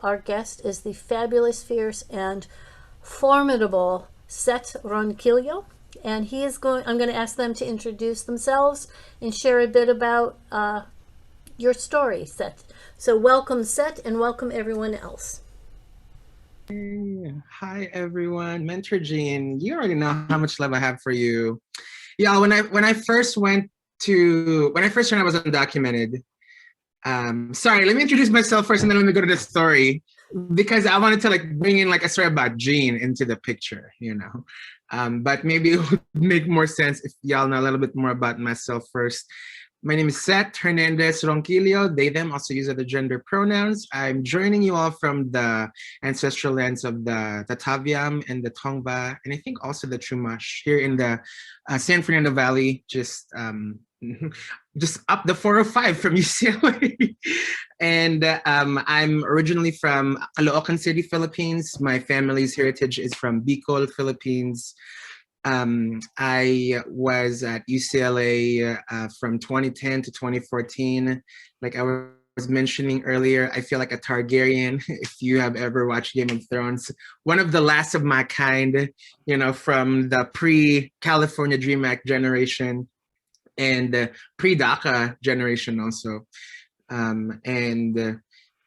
Our guest is the fabulous, fierce, and formidable Set Ronquillo. And I'm going to ask them to introduce themselves and share a bit about your story, Set. So welcome, Set, and welcome everyone else. Hey, hi everyone, Mentor Gene. You already know how much love I have for you. Yeah, when I first when I was undocumented. Sorry, let me introduce myself first, and then let me go to the story because I wanted to like bring in like a story about Gene into the picture, you know. But maybe it would make more sense if y'all know a little bit more about myself first. My name is Seth Hernandez Ronquillo. They, them also use other gender pronouns. I'm joining you all from the ancestral lands of the Tataviam and the Tongva, and I think also the Chumash here in the San Fernando Valley, just up the 405 from UCLA. And I'm originally from Caloocan City, Philippines. My family's heritage is from Bicol, Philippines. I was at UCLA from 2010 to 2014. Like I was mentioning earlier, I feel like a Targaryen. If you have ever watched Game of Thrones, one of the last of my kind, you know, from the pre-California Dream Act generation and pre-DACA generation also. And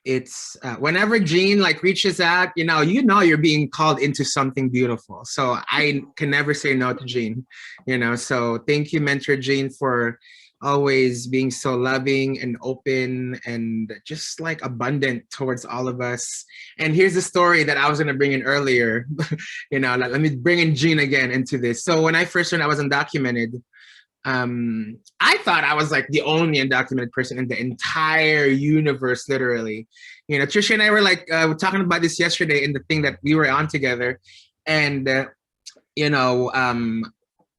it's whenever Gene like reaches out, you know you're being called into something beautiful. So I can never say no to Gene, you know. So thank you, Mentor Gene, for always being so loving and open and just like abundant towards all of us. And here's the story that I was gonna bring in earlier. Let me bring in Gene again into this. So when I first learned I was undocumented, I thought I was like the only undocumented person in the entire universe, literally. Trisha and I were like talking about this yesterday in the thing that we were on together, and you know, um,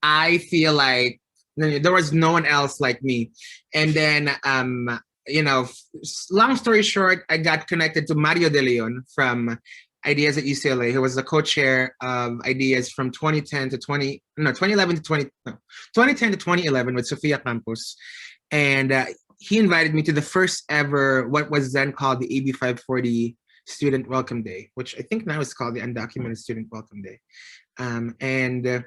I feel like there was no one else like me. And then, you know, long story short, I got connected to Mario De Leon from Ideas at UCLA, who was the co-chair of Ideas from 2011 to 2010 to 2011 with Sofia Campos. And he invited me to the first ever, what was then called the AB 540 Student Welcome Day, which I think now is called the Undocumented Student Welcome Day. And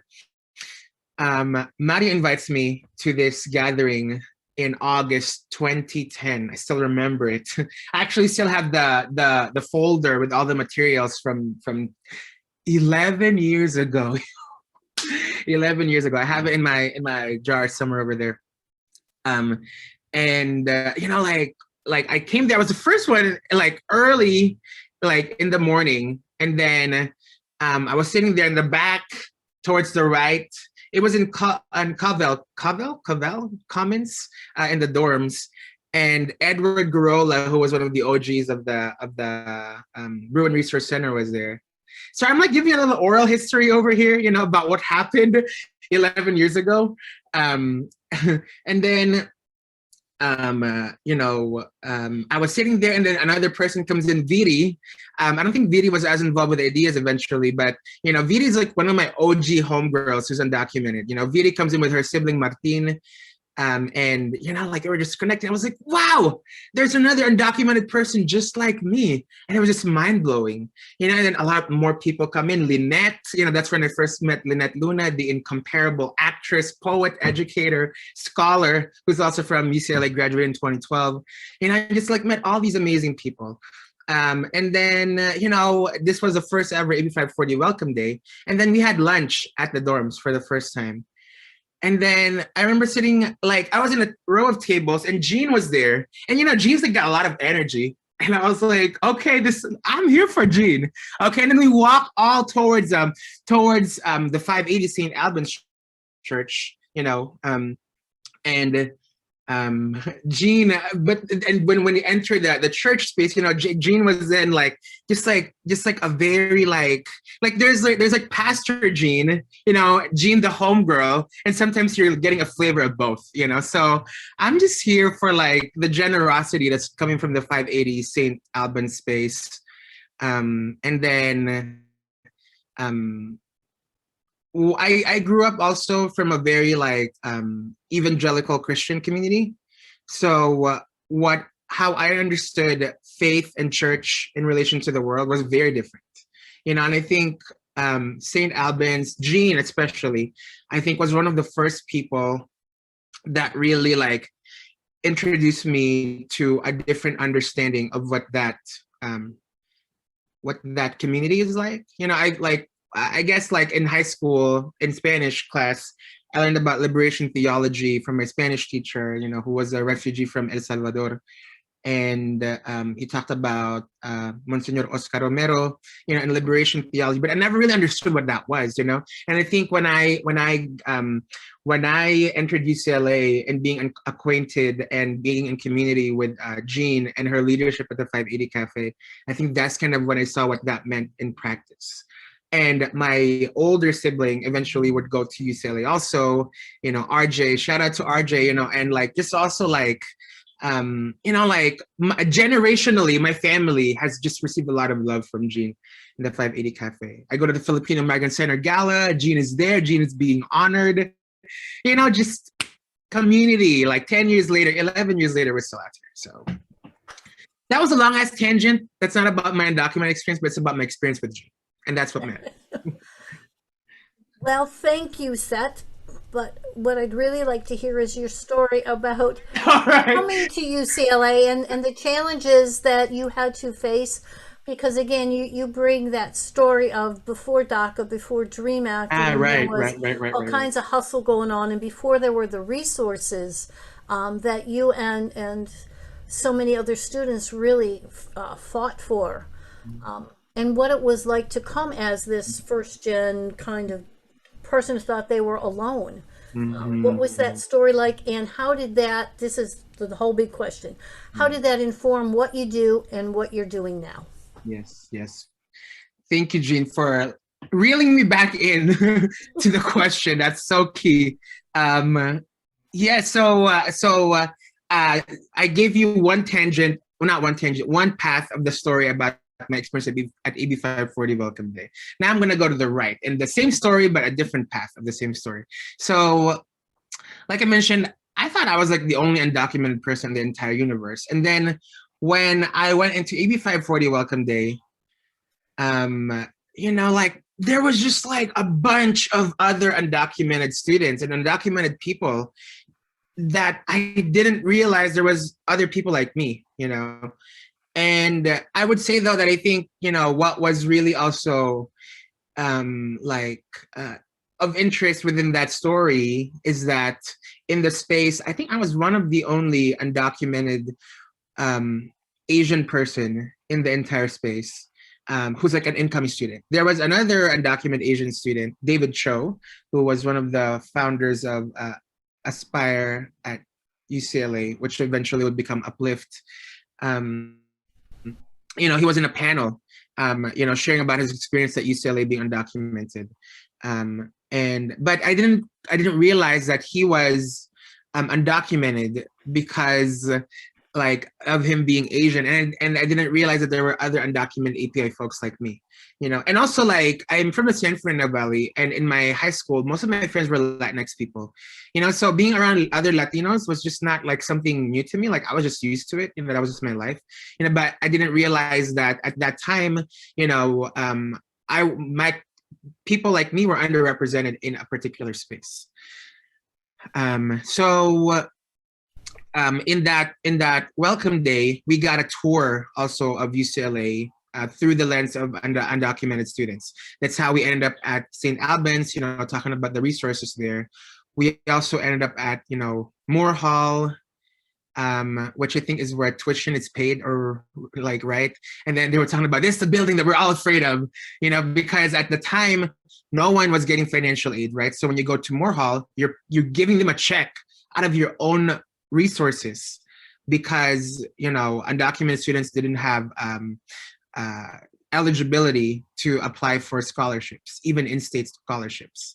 Mario invites me to this gathering in August 2010. I still remember it. I actually still have the folder with all the materials from 11 years ago. 11 years ago. I have it in my jar somewhere over there. And like I came there. I was the first one like early, like in the morning, and then I was sitting there in the back towards the right. It was in Cavell Commons in the dorms, and Edward Garola, who was one of the OGs of the Bruin Resource Center, was there. So I'm like giving you a little oral history over here, about what happened 11 years ago, and then I was sitting there and then another person comes in, Viri. I don't think Viri was as involved with Ideas eventually, but, Viri is like one of my OG homegirls who's undocumented. Viri comes in with her sibling Martin. And, like we were just connecting. I was like, wow, there's another undocumented person just like me. And it was just mind blowing, and then a lot more people come in. Lynette, that's when I first met Lynette Luna, the incomparable actress, poet, educator, scholar, who's also from UCLA, graduated in 2012. I just like met all these amazing people. And then, this was the first ever AB 540 welcome day. And then we had lunch at the dorms for the first time. And then I remember sitting, like, I was in a row of tables and Gene was there. And, Gene's like got a lot of energy. And I was like, okay, I'm here for Gene. Okay. And then we walk all towards the 580 St. Albans Church, and Gene, and when we entered the church space, Gene was then like just like a very like there's like Pastor Gene, Gene the homegirl, and sometimes you're getting a flavor of both, So I'm just here for like the generosity that's coming from the 580 St. Albans space, and then I grew up also from a very like evangelical Christian community. So what how I understood faith and church in relation to the world was very different. And I think St. Albans, Jean especially, I think was one of the first people that really like introduced me to a different understanding of what that community is like. I guess like in high school in Spanish class, I learned about liberation theology from my Spanish teacher, who was a refugee from El Salvador. And he talked about Monsignor Oscar Romero, and liberation theology, but I never really understood what that was. And I think when I entered UCLA and being acquainted and being in community with Jean and her leadership at the 580 Cafe, I think that's kind of when I saw what that meant in practice. And my older sibling eventually would go to UCLA also, RJ, shout out to RJ, and like just also like, generationally, my family has just received a lot of love from Jean in the 580 Cafe. I go to the Filipino Migrant Center Gala, Jean is there, Jean is being honored, just community, like 10 years later, 11 years later, we're still out here. So that was a long ass tangent. That's not about my undocumented experience, but it's about my experience with Jean. And that's what matters. Well, thank you, Seth. But what I'd really like to hear is your story about coming to UCLA and the challenges that you had to face. Because again, you bring that story of before DACA, before DREAM Act, right, all kinds of hustle going on, and before there were the resources that you and so many other students really fought for. And what it was like to come as this first gen kind of person who thought they were alone. What was that story like, and how did that, this is the whole big question, how did that inform what you do and what you're doing now? Yes. Thank you, Jean, for reeling me back in to the question. That's so key. I gave you one path of the story about my experience at AB 540 Welcome Day. Now I'm going to go to the right, and the same story, but a different path of the same story. So, like I mentioned, I thought I was like the only undocumented person in the entire universe. And then when I went into AB 540 Welcome Day, like there was just like a bunch of other undocumented students and undocumented people that I didn't realize there was other people like me, And I would say, though, that I think, what was really also of interest within that story is that in the space, I think I was one of the only undocumented Asian person in the entire space who's like an incoming student. There was another undocumented Asian student, David Cho, who was one of the founders of Aspire at UCLA, which eventually would become Uplift. He was in a panel, sharing about his experience at UCLA being undocumented. But I didn't realize that he was undocumented because of him being Asian, and I didn't realize that there were other undocumented API folks like me, and also I'm from the San Fernando Valley, and in my high school, most of my friends were Latinx people, so being around other Latinos was just not something new to me. I was just used to it, that was just my life, but I didn't realize that at that time, my people like me were underrepresented in a particular space. In that welcome day, we got a tour also of UCLA through the lens of undocumented students. That's how we ended up at St. Albans, talking about the resources there. We also ended up at, Moore Hall, which I think is where tuition is paid, or right? And then they were talking about this is the building that we're all afraid of, because at the time, no one was getting financial aid, right? So when you go to Moore Hall, you're giving them a check out of your own resources, because undocumented students didn't have eligibility to apply for scholarships, even in-state scholarships,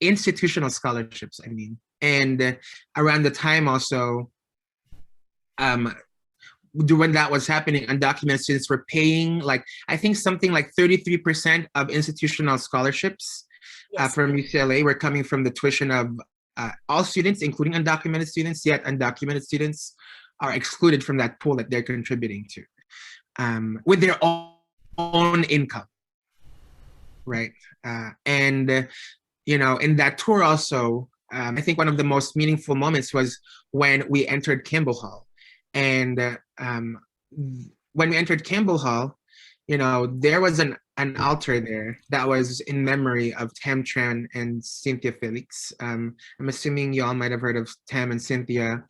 institutional scholarships, I mean. And around the time also, when that was happening, undocumented students were paying I think something like 33% of institutional scholarships from UCLA were coming from the tuition of all students, including undocumented students, yet undocumented students are excluded from that pool that they're contributing to, with their own income, right? And in that tour also, I think one of the most meaningful moments was when we entered Campbell Hall. And when we entered Campbell Hall, there was an altar there that was in memory of Tam Tran and Cynthia Felix. I'm assuming y'all might have heard of Tam and Cynthia.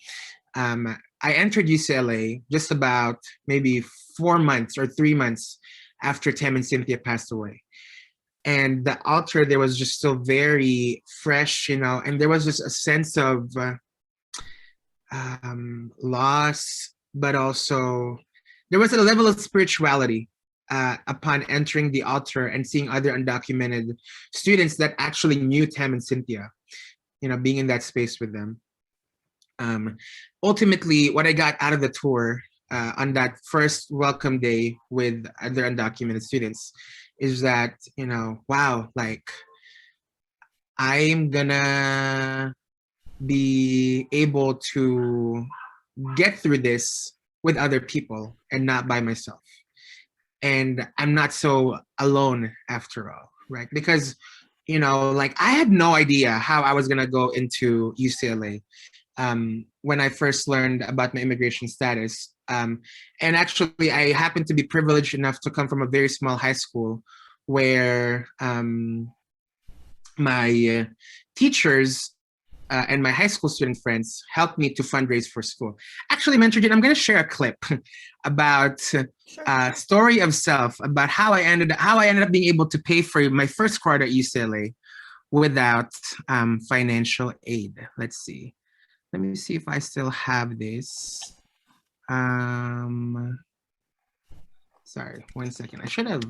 I entered UCLA just about maybe 4 months or 3 months after Tam and Cynthia passed away. And the altar there was just still very fresh, and there was just a sense of loss, but also there was a level of spirituality upon entering the altar and seeing other undocumented students that actually knew Tam and Cynthia, being in that space with them. Ultimately, what I got out of the tour on that first welcome day with other undocumented students is that, wow, like I'm gonna be able to get through this with other people and not by myself. And I'm not so alone after all, right? Because, like I had no idea how I was gonna go into UCLA when I first learned about my immigration status. And actually, I happened to be privileged enough to come from a very small high school where my teachers and my high school student friends helped me to fundraise for school. Actually, Mentor Jin, I'm going to share a clip about story of self, about how I ended up being able to pay for my first quarter at UCLA without financial aid. Let's see. Let me see if I still have this. Sorry, 1 second. I should have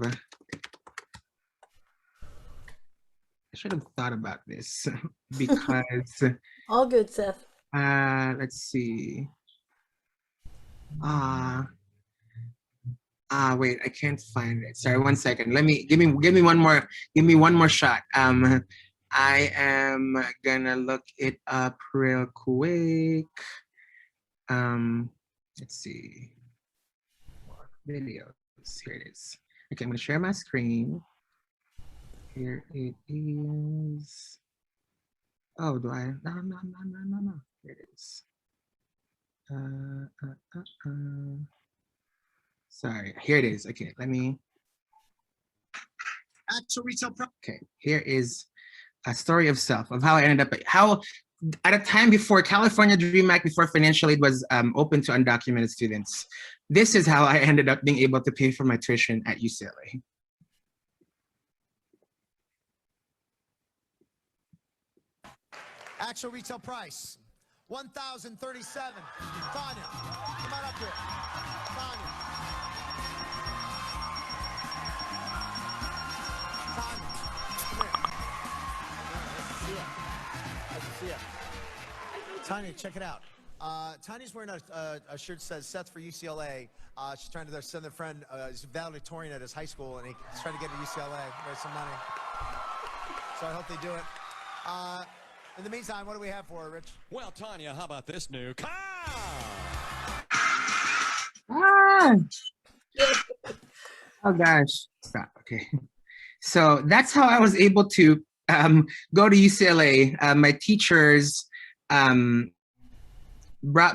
thought about this because all good, Seth. Let's see. Wait, I can't find it. Sorry, 1 second. Give me one more shot. I am gonna look it up real quick. Let's see. Videos. Here it is. Okay, I'm gonna share my screen. Here it is. Oh, do I? No. Here it is. Sorry, here it is. Okay, let me. Actual retail. Okay, here is a story of self, of how I ended up, how at a time before California Dream Act, before financial aid was open to undocumented students. This is how I ended up being able to pay for my tuition at UCLA. Actual retail price, $1,037. Tanya, come on up here. Tanya. Tanya, check it out. Tanya's wearing a shirt that says Seth for UCLA. She's trying to send a friend, he's valedictorian at his high school, and he's trying to get to UCLA, raise some money. So I hope they do it. In the meantime, what do we have for her, Rich? Well, Tanya, how about this new car? Oh gosh, stop. Okay. So that's how I was able to go to UCLA. My teachers brought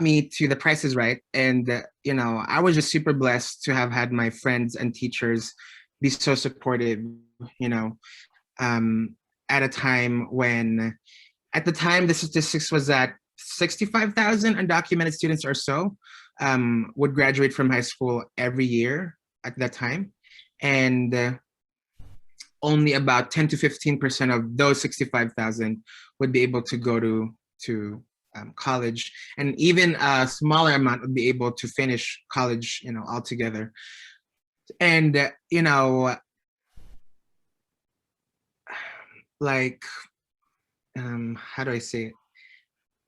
me to The Price is Right. And, I was just super blessed to have had my friends and teachers be so supportive, at a time when, at the time, the statistics was that 65,000 undocumented students or so would graduate from high school every year at that time. And only about 10 to 15% of those 65,000 would be able to go to college, and even a smaller amount would be able to finish college, altogether. And like, how do I say it?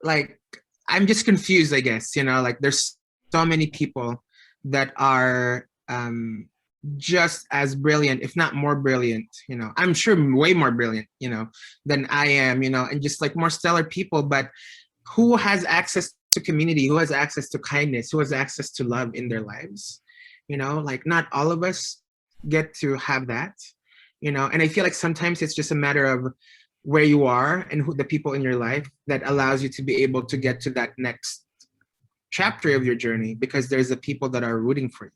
Like, I'm just confused, I guess. Like, there's so many people that are just as brilliant, if not more brilliant, I'm sure way more brilliant, than I am, and just like more stellar people, but who has access to community, who has access to kindness, who has access to love in their lives. You know, like not all of us get to have that, you know, and I feel like sometimes it's just a matter of where you are and who the people in your life that allows you to be able to get to that next chapter of your journey, because there's the people that are rooting for you,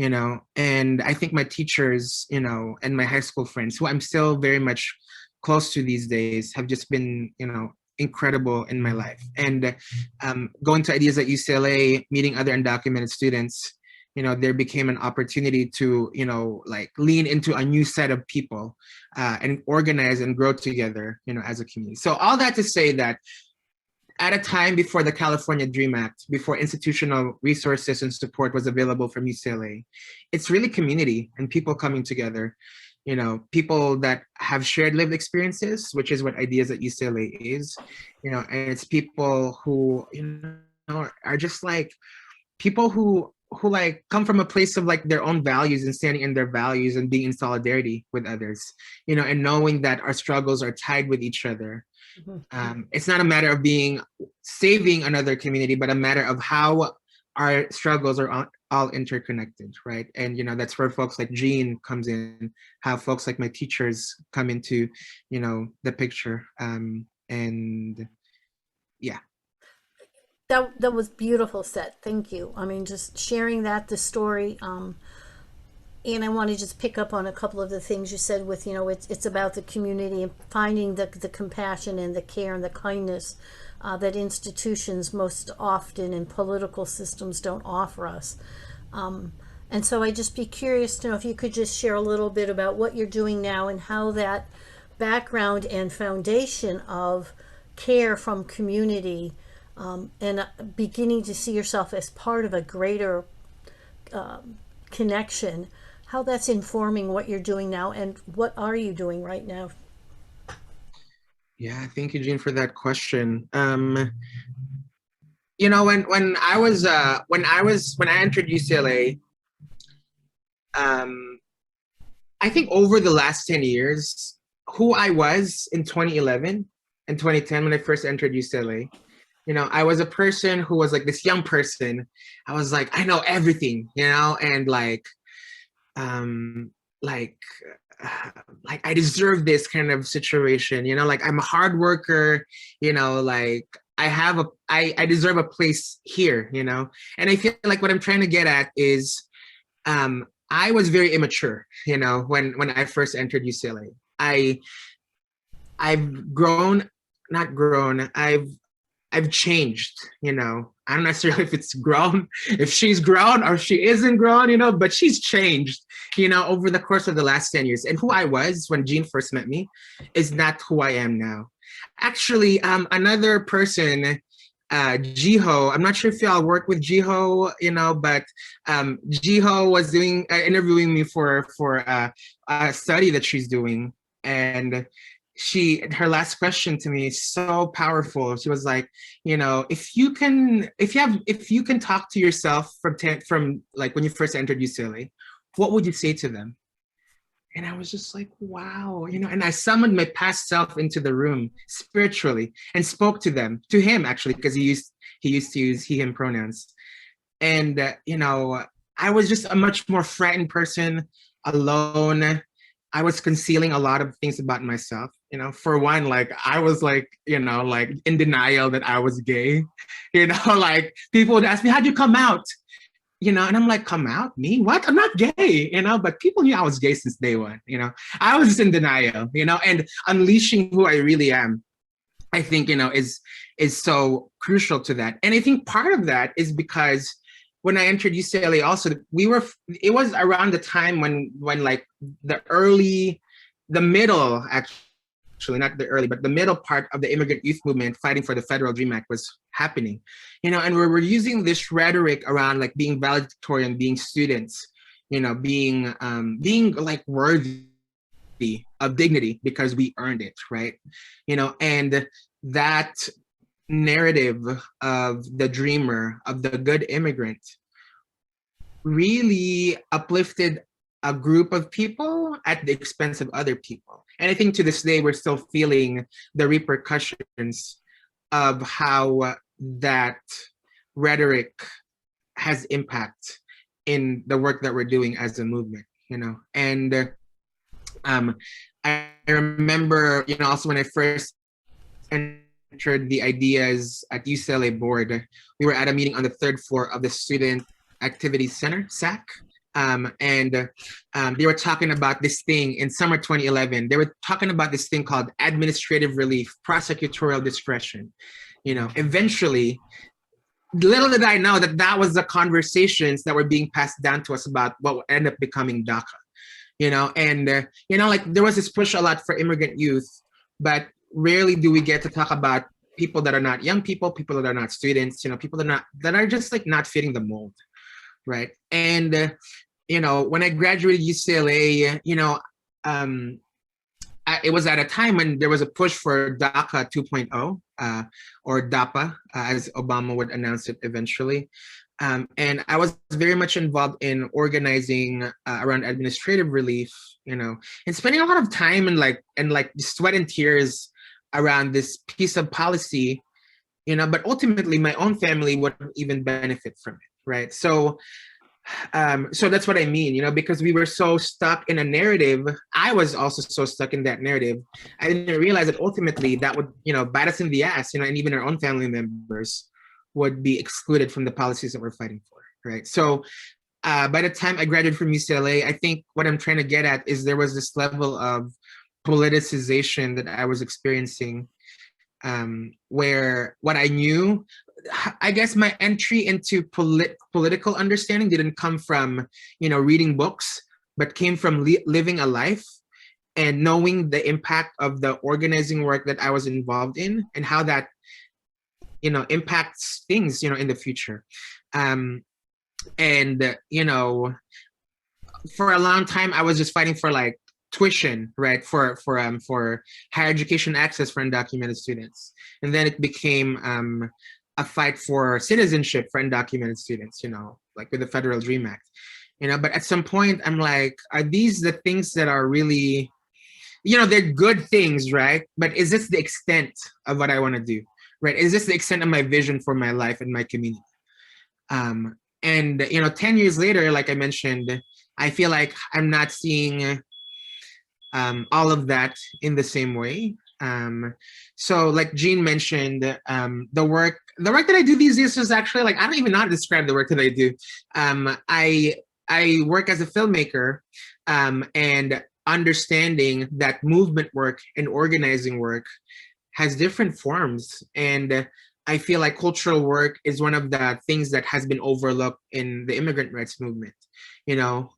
you know. And I think my teachers, you know, and my high school friends, who I'm still very much close to these days, have just been, you know, incredible in my life. And going to Ideas at UCLA, meeting other undocumented students, you know, there became an opportunity to, you know, like lean into a new set of people and organize and grow together, you know, as a community. So all that to say that at a time before the California Dream Act, before institutional resources and support was available from UCLA, it's really community and people coming together, you know, people that have shared lived experiences, which is what Ideas at UCLA is, you know, and it's people who, you know, are just like people who like come from a place of like their own values and standing in their values and being in solidarity with others, you know, and knowing that our struggles are tied with each other. It's not a matter of being saving another community, but a matter of how our struggles are all interconnected, right? And you know, that's where folks like Jean comes in, how folks like my teachers come into, you know, the picture. And yeah. That was beautiful, Seth. Thank you. I mean, just sharing the story. And I want to just pick up on a couple of the things you said with, you know, it's about the community and finding the compassion and the care and the kindness that institutions most often in political systems don't offer us. And so I'd just be curious to know if you could just share a little bit about what you're doing now and how that background and foundation of care from community and beginning to see yourself as part of a greater connection, how that's informing what you're doing now and what are you doing right now? Yeah, thank you, Jean, for that question. You know, when I entered UCLA, I think over the last 10 years, who I was in 2011 and 2010 when I first entered UCLA, you know, I was a person who was like this young person. I was like, I know everything, you know, and like I deserve this kind of situation, you know, like I'm a hard worker, you know, like I deserve a place here, you know. And I feel like what I'm trying to get at is I was very immature, you know, when I first entered UCLA. I've grown, not grown, I've changed, you know. I don't necessarily if it's grown, if she's grown or she isn't grown, you know, but she's changed, you know, over the course of the last 10 years. And who I was when Jean first met me is not who I am now. Actually, another person, Jiho, I'm not sure if y'all work with Jiho, you know, but Jiho was doing interviewing me for a study that she's doing. And her last question to me is so powerful. She was like, you know, if you can talk to yourself from like when you first entered UCLA, what would you say to them? And I was just like, wow, you know, and I summoned my past self into the room spiritually and spoke to him actually, because he used to use he, him pronouns. And, you know, I was just a much more frightened person, alone. I was concealing a lot of things about myself. You know, for one, like I was like, you know, like in denial that I was gay, you know, like people would ask me, how'd you come out? You know, and I'm like, come out? Me? What? I'm not gay, you know, but people knew I was gay since day one, you know. I was just in denial, you know, and unleashing who I really am, I think, you know, is so crucial to that. And I think part of that is because when I entered UCLA also, it was around the time when like the middle, actually not the early, but the middle part of the immigrant youth movement fighting for the Federal Dream Act was happening, you know, and we were using this rhetoric around like being valedictorian, being students, you know, being like worthy of dignity because we earned it, right? You know, and that narrative of the dreamer, of the good immigrant, really uplifted a group of people at the expense of other people. And I think to this day, we're still feeling the repercussions of how that rhetoric has impact in the work that we're doing as a movement, you know. And I remember, you know, also when I first entered the ideas at UCLA board, we were at a meeting on the third floor of the Student Activity Center, SAC. And they were talking about this thing in summer 2011. They were talking about this thing called administrative relief, prosecutorial discretion. You know, eventually, little did I know that that was the conversations that were being passed down to us about what would end up becoming DACA. You know, and you know, like there was this push a lot for immigrant youth, but rarely do we get to talk about people that are not young people, people that are not students, you know, people that are just like not fitting the mold, right? And you know, when I graduated UCLA, you know, it was at a time when there was a push for DACA 2.0, or DAPA, as Obama would announce it eventually. And I was very much involved in organizing around administrative relief, you know, and spending a lot of time and like sweat and tears around this piece of policy, you know, but ultimately my own family wouldn't even benefit from it, right? So that's what I mean, you know, because we were so stuck in a narrative. I was also so stuck in that narrative. I didn't realize that ultimately that would, you know, bite us in the ass, you know, and even our own family members would be excluded from the policies that we're fighting for, right? So by the time I graduated from UCLA, I think what I'm trying to get at is there was this level of politicization that I was experiencing, where what I knew, I guess my entry into political understanding didn't come from, you know, reading books, but came from living a life and knowing the impact of the organizing work that I was involved in and how that, you know, impacts things, you know, in the future. And, you know, for a long time, I was just fighting for like tuition, right? For higher education access for undocumented students. And then it became a fight for citizenship for undocumented students, you know, like with the Federal Dream Act, you know, but at some point I'm like, are these the things that are really, you know, they're good things, right? But is this the extent of what I want to do? Right? Is this the extent of my vision for my life and my community? And, you know, 10 years later, like I mentioned, I feel like I'm not seeing all of that in the same way. So like Jean mentioned, the work that I do these days is actually like, I don't even know how to describe the work that I do. I work as a filmmaker, and understanding that movement work and organizing work has different forms. And I feel like cultural work is one of the things that has been overlooked in the immigrant rights movement. You know,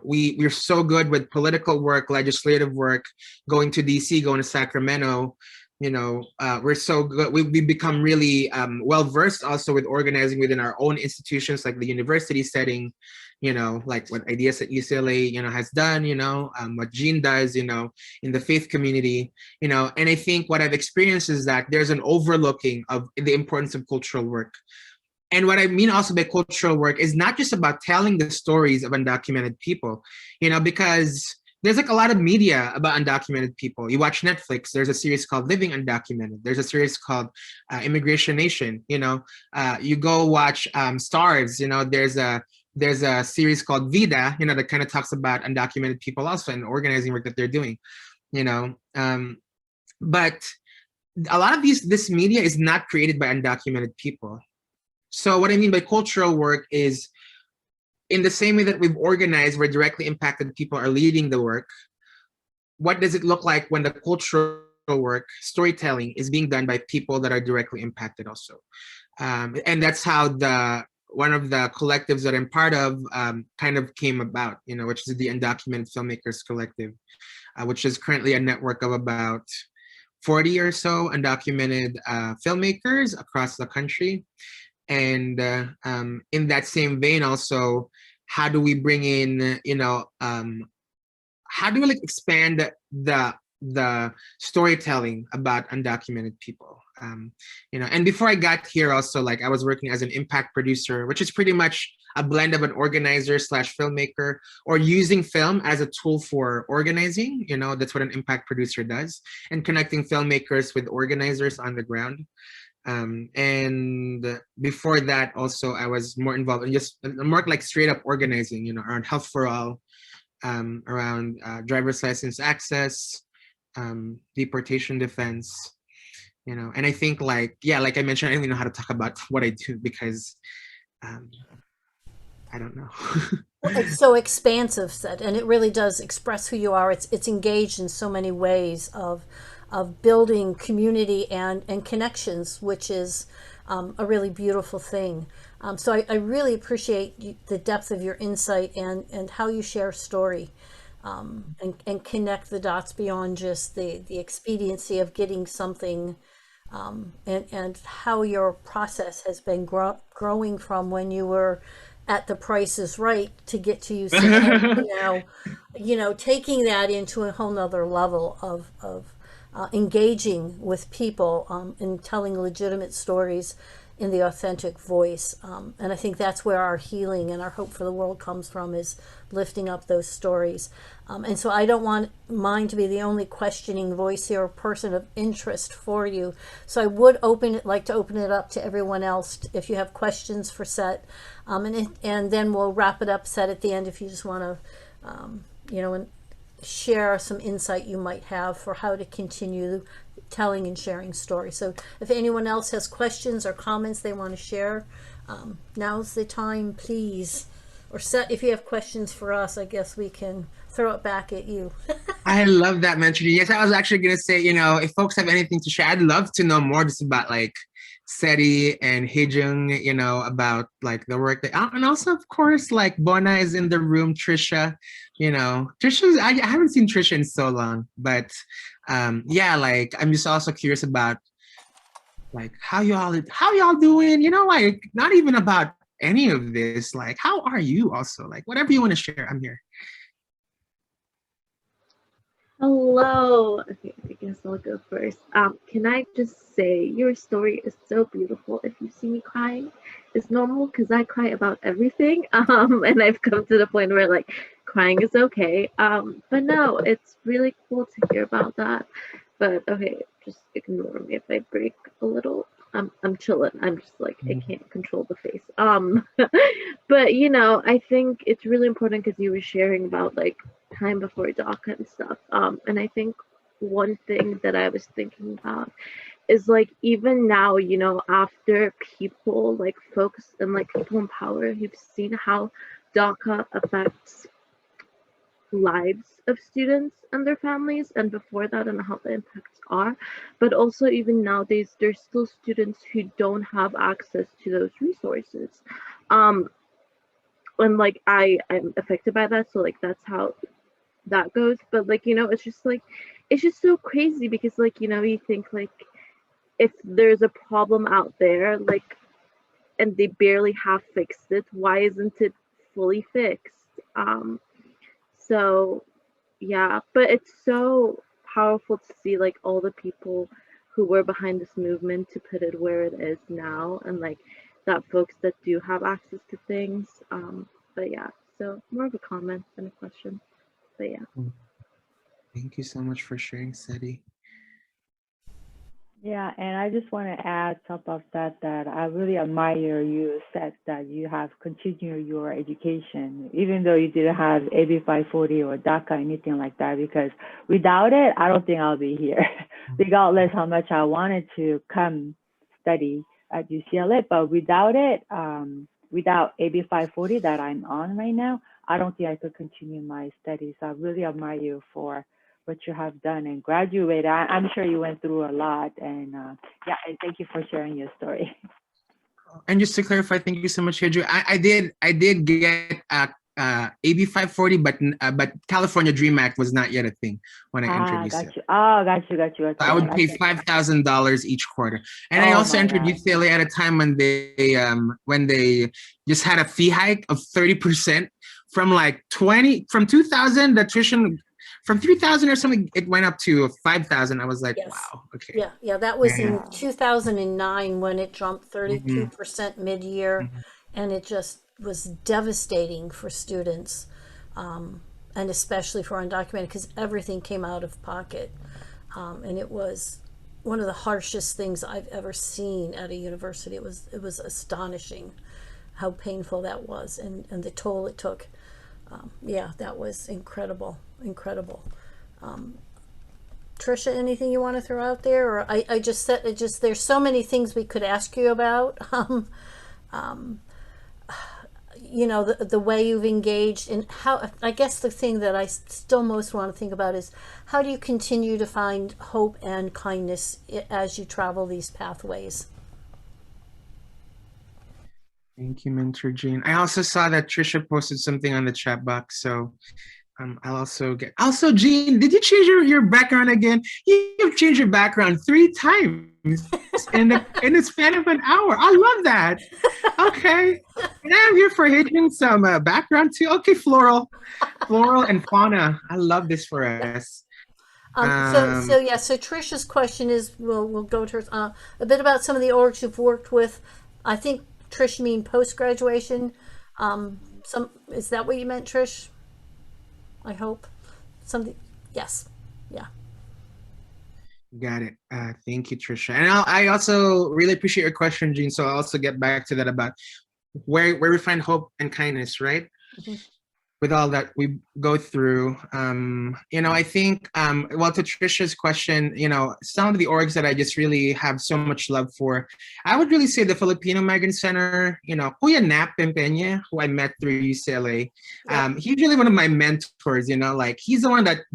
we're so good with political work, legislative work, going to DC, going to Sacramento. You know, we're so good. We become really well-versed also with organizing within our own institutions, like the university setting, you know, like what Ideas at UCLA, you know, has done, you know, what Jean does, you know, in the faith community, you know. And I think what I've experienced is that there's an overlooking of the importance of cultural work. And what I mean also by cultural work is not just about telling the stories of undocumented people, you know, because there's like a lot of media about undocumented people. You watch Netflix, there's a series called Living Undocumented. There's a series called Immigration Nation, you know. You go watch Stars, you know, there's a series called Vida, you know, that kind of talks about undocumented people also and organizing work that they're doing, you know. But a lot of this media is not created by undocumented people. So what I mean by cultural work is, in the same way that we've organized where directly impacted people are leading the work, what does it look like when the cultural work, storytelling, is being done by people that are directly impacted also? And that's how one of the collectives that I'm part of kind of came about, you know, which is the Undocumented Filmmakers Collective, which is currently a network of about 40 or so undocumented filmmakers across the country. And in that same vein also, how do we bring in, you know, how do we like expand the storytelling about undocumented people? You know, and before I got here also, like I was working as an impact producer, which is pretty much a blend of an organizer / filmmaker, or using film as a tool for organizing. You know, that's what an impact producer does, and connecting filmmakers with organizers on the ground. And before that, also I was more involved in just more like straight up organizing, around Health for All, around driver's license access, deportation defense, and I think like I mentioned, I don't even know how to talk about what I do because um, I don't know. Well, it's so expansive, said, and it really does express who you are. It's engaged in so many ways of building community and connections, which is a really beautiful thing. So I really appreciate the depth of your insight and how you share story, and connect the dots beyond just the expediency of getting something, and how your process has been growing from when you were at the Price is Right to get to UCLA to now, taking that into a whole nother level of engaging with people, and telling legitimate stories in the authentic voice. And I think that's where our healing and our hope for the world comes from, is lifting up those stories. And so I don't want mine to be the only questioning voice here or person of interest for you. So I would like to open it up to everyone else if you have questions for Set. And then we'll wrap it up, Set, at the end, if you just want to, and share some insight you might have for how to continue telling and sharing stories. So if anyone else has questions or comments they want to share, now's the time, please. Or Set, if you have questions for us, I guess we can throw it back at you. I love that mentioning. Yes, I was actually gonna say, if folks have anything to share, I'd love to know more just about like Seti and Hejung, about like the work and also of course like Bona is in the room, Trisha, I haven't seen Trisha in so long, but yeah, like I'm just also curious about like how y'all doing, like not even about any of this, like how are you also, like whatever you want to share, I'm here. Hello. Okay, I guess I'll go first. Can I just say your story is so beautiful. If you see me crying, it's normal because I cry about everything. And I've come to the point where like crying is okay. But no, it's really cool to hear about that. But okay, just ignore me if I break a little. I'm chilling. I'm just like I can't control the face. But I think it's really important because you were sharing about like time before DACA and stuff. And I think one thing that I was thinking about is like even now, after people like folks and like people in power who've seen how DACA affects lives of students and their families, and before that and how the impacts are, but also even nowadays there's still students who don't have access to those resources. And like I'm affected by that, so like that's how that goes. But like it's just so crazy because like you think like if there's a problem out there like and they barely have fixed it, why isn't it fully fixed? So yeah, but it's so powerful to see like all the people who were behind this movement to put it where it is now, and like that folks that do have access to things. But yeah, so more of a comment than a question. But yeah. Thank you so much for sharing, Seti. Yeah, and I just want to add top of that I really admire you said that you have continued your education, even though you didn't have AB 540 or DACA, anything like that, because without it, I don't think I'll be here, regardless how much I wanted to come study at UCLA. But without it, without AB 540 that I'm on right now, I don't think I could continue my studies. I really admire you for what you have done and graduated. I'm sure you went through a lot, and yeah, and thank you for sharing your story. And just to clarify, thank you so much, Hedru. I did get AB 540, but California Dream Act was not yet a thing when I introduced got it. you. Oh, got you. Okay, I would pay $5,000 each quarter, and I also entered UCLA at a time when they just had a fee hike of 30% from like 2000 the tuition. From 3,000 or something, it went up to 5,000. I was like, Yes. wow, okay. Yeah, that was in 2009 when it jumped 32% mid-year, and it just was devastating for students, and especially for undocumented, because everything came out of pocket, and it was one of the harshest things I've ever seen at a university. It was astonishing how painful that was, and the toll it took. Yeah, that was incredible. Trisha, anything you want to throw out there? Or I just said, it just, there's so many things we could ask you about. You know, the way you've engaged, and how, I guess the thing that I still most want to think about is how do you continue to find hope and kindness as you travel these pathways? Thank you, Mentor Jean. I also saw that Trisha posted something on the chat box, so I'll also get. Also, Jean, did you change your background again? You've changed your background 3 times in the span of an hour. I love that. Okay, and I'm here for hitting some background too. Okay, floral and fauna. I love this for us. So Trisha's question is, we'll go to her, a bit about some of the orgs you've worked with. I think Trish, you mean post graduation. Is that what you meant, Trish? I hope something. Yes, yeah. Got it. Thank you, Trisha. And I also really appreciate your question, Jean. So I'll also get back to that about where we find hope and kindness, right? Mm-hmm. With all that we go through. I think, well, to Trisha's question, some of the orgs that I just really have so much love for, I would really say the Filipino Migrant Center, Kuya Nap Pempeña, who I met through UCLA. Yeah. He's really one of my mentors, he's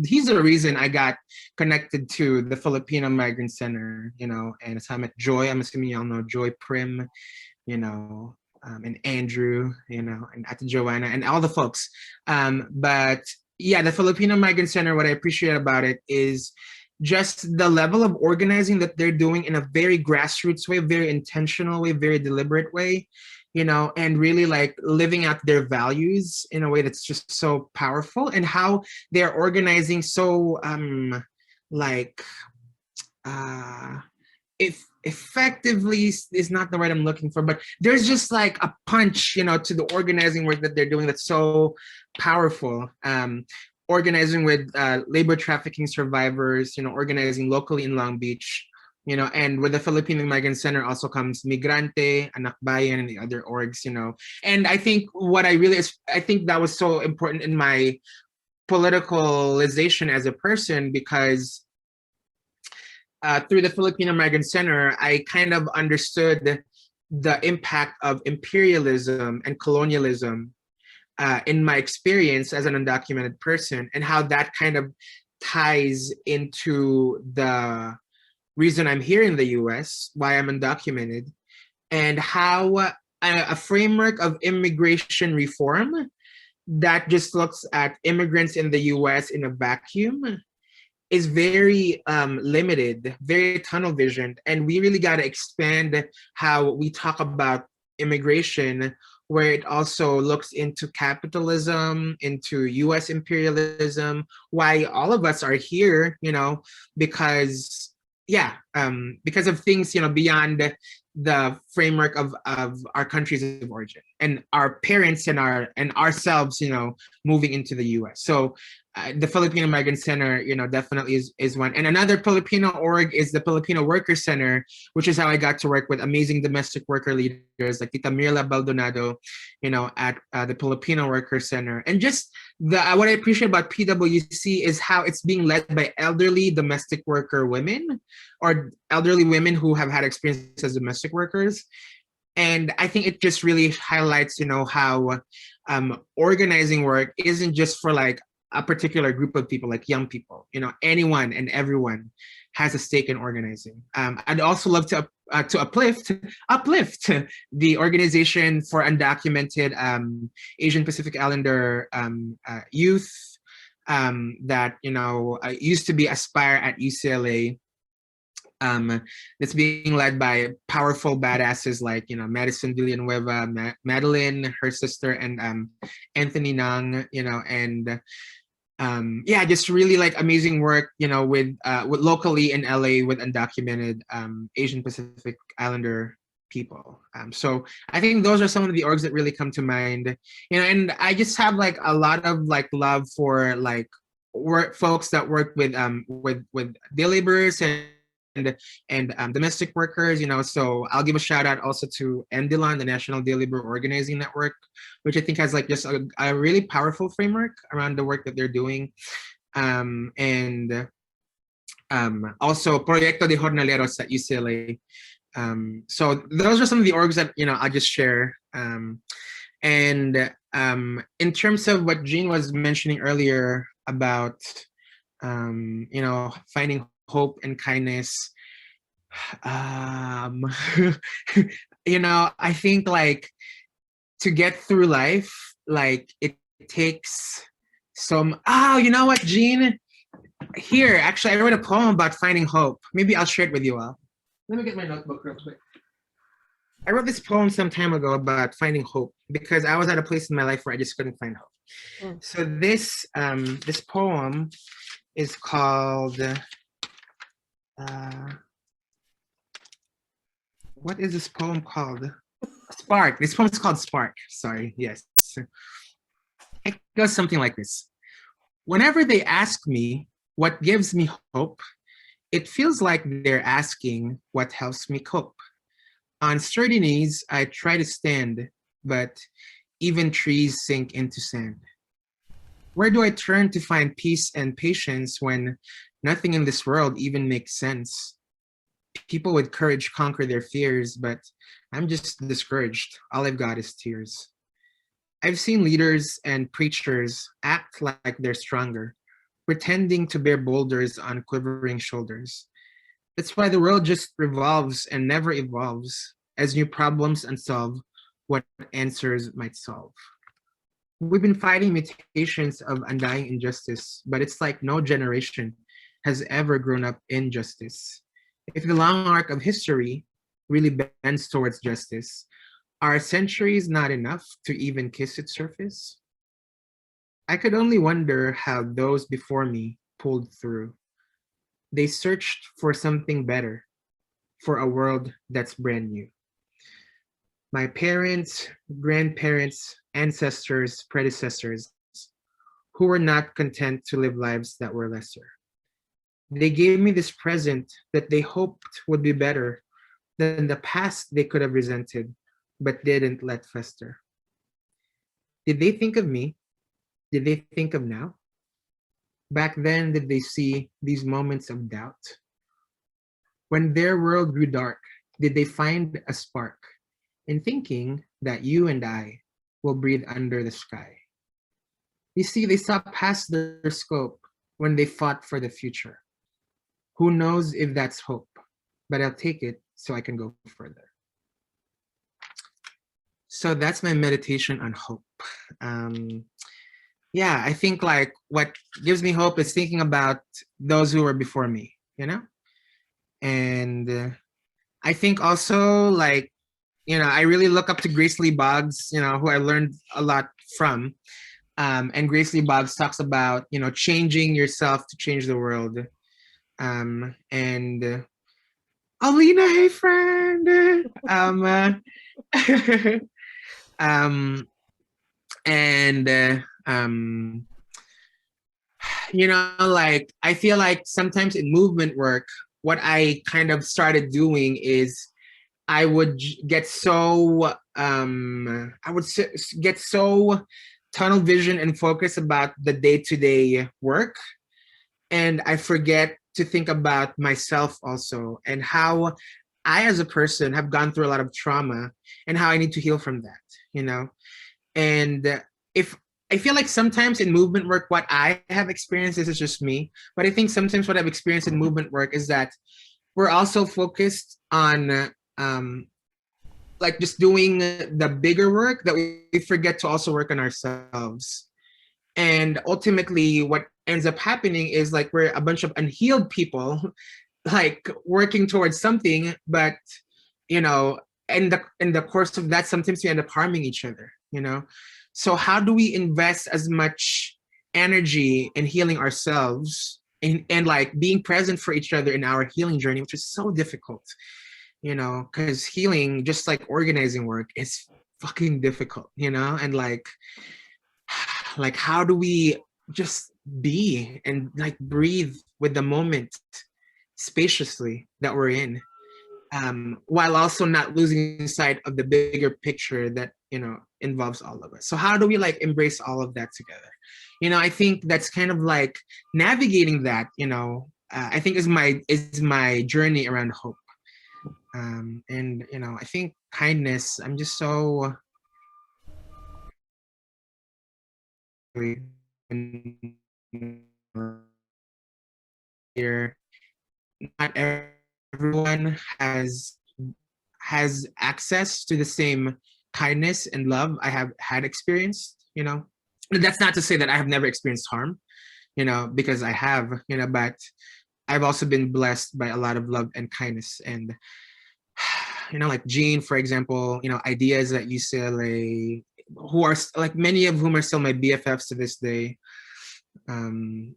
he's the reason I got connected to the Filipino Migrant Center, and so I met Joy, I'm assuming y'all know Joy Prim, and Andrew, and Ate Joanna and all the folks. But yeah, the Filipino Migrant Center, what I appreciate about it is just the level of organizing that they're doing in a very grassroots way, very intentional way, very deliberate way, and really like living out their values in a way that's just so powerful, and how they're organizing so if effectively is not the word I'm looking for, but there's just like a punch, to the organizing work that they're doing that's so powerful. Organizing with labor trafficking survivors, organizing locally in Long Beach, and with the Filipino Migrant Center also comes Migrante, Anak Bayan, and the other orgs, And I think I think that was so important in my politicalization as a person, because through the Filipino Migrant Center, I kind of understood the impact of imperialism and colonialism in my experience as an undocumented person, and how that kind of ties into the reason I'm here in the US, why I'm undocumented, and how a framework of immigration reform that just looks at immigrants in the US in a vacuum is very limited, very tunnel visioned. And we really got to expand how we talk about immigration, where it also looks into capitalism, into US imperialism, why all of us are here, because of things, beyond the framework of our countries of origin and our parents and ourselves, moving into the US. So the Filipino Migrant Center, definitely is one. And another Filipino org is the Filipino Worker Center, which is how I got to work with amazing domestic worker leaders like Tita Mirla Baldonado, at the Filipino Worker Center. And just what I appreciate about PWC is how it's being led by elderly domestic worker women, or elderly women who have had experience as domestic workers. And I think it just really highlights, how organizing work isn't just for like a particular group of people, like young people. Anyone and everyone has a stake in organizing. I'd also love to uplift the Organization for Undocumented Asian Pacific Islander youth that used to be Aspire at UCLA. That's being led by powerful badasses like Madison Villanueva, Madeline, her sister, and Anthony Nang, and just really like amazing work, with locally in LA with undocumented Asian Pacific Islander people. So I think those are some of the orgs that really come to mind, and I just have like a lot of like love for like folks that work with day laborers and domestic workers, so I'll give a shout out also to NDLON, the National Day Labor Organizing Network, which I think has like just a really powerful framework around the work that they're doing. Also Proyecto de Jornaleros at UCLA. So those are some of the orgs that, I'll just share. In terms of what Jean was mentioning earlier about, finding hope and kindness, I think like to get through life, like it takes some, you know what, Jean? Here, actually, I wrote a poem about finding hope. Maybe I'll share it with you all. Let me get my notebook real quick. I wrote this poem some time ago about finding hope because I was at a place in my life where I just couldn't find hope. So this poem is called, what is this poem called? Spark. This poem is called Spark. Sorry, yes. It goes something like this. Whenever they ask me what gives me hope, it feels like they're asking what helps me cope. On sturdy knees, I try to stand, but even trees sink into sand. Where do I turn to find peace and patience when nothing in this world even makes sense? People with courage conquer their fears, but I'm just discouraged. All I've got is tears. I've seen leaders and preachers act like they're stronger, pretending to bear boulders on quivering shoulders. That's why the world just revolves and never evolves as new problems unsolve what answers might solve. We've been fighting mutations of undying injustice, but it's like no generation has ever grown up in justice. If the long arc of history really bends towards justice, are centuries not enough to even kiss its surface? I could only wonder how those before me pulled through. They searched for something better, for a world that's brand new. My parents, grandparents, ancestors, predecessors, who were not content to live lives that were lesser. They gave me this present that they hoped would be better than the past they could have resented, but didn't let fester. Did they think of me? Did they think of now? Back then, did they see these moments of doubt? When their world grew dark, did they find a spark in thinking that you and I will breathe under the sky? You see, they saw past their scope when they fought for the future. Who knows if that's hope, but I'll take it so I can go further. So that's my meditation on hope. Yeah, I think like what gives me hope is thinking about those who were before me, And I think also like, I really look up to Grace Lee Boggs, who I learned a lot from. And Grace Lee Boggs talks about, changing yourself to change the world. And Alina, hey friend. Like I feel like sometimes in movement work, what I kind of started doing is I would get so get so tunnel vision and focus about the day-to-day work, and I forget to think about myself also and how I as a person have gone through a lot of trauma and how I need to heal from that, And if I feel like sometimes in movement work, what I have experienced, this is just me, but I think sometimes what I've experienced in movement work is that we're also focused on like just doing the bigger work that we forget to also work on ourselves. And ultimately what ends up happening is like we're a bunch of unhealed people like working towards something, but in the course of that, sometimes we end up harming each other, So how do we invest as much energy in healing ourselves and like being present for each other in our healing journey, which is so difficult, because healing, just like organizing work, is fucking difficult, and like how do we just be and like breathe with the moment spaciously that we're in, while also not losing sight of the bigger picture that, you know, involves all of us. So how do we like embrace all of that together? You know, I think that's kind of like navigating that, you know, I think is my journey around hope. And you know, I think kindness, I'm just so here. Not everyone has access to the same kindness and love I have had experienced, you know. And that's not to say that I have never experienced harm, you know, because I have, you know, but I've also been blessed by a lot of love and kindness. And you know, like Jean, for example, you know, ideas at UCLA, who are like many of whom are still my BFFs to this day. And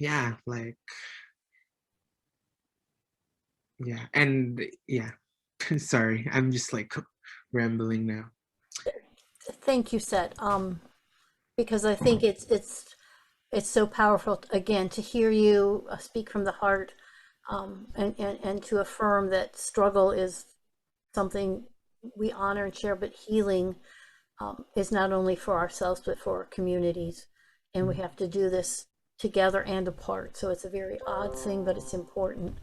yeah, like, yeah, and yeah, sorry, I'm just like rambling now. Thank you, Seth. Because I think it's so powerful again to hear you speak from the heart, and to affirm that struggle is something we honor and share, but healing is not only for ourselves but for our communities, and we have to do this together and apart. So it's a very odd thing, but it's important.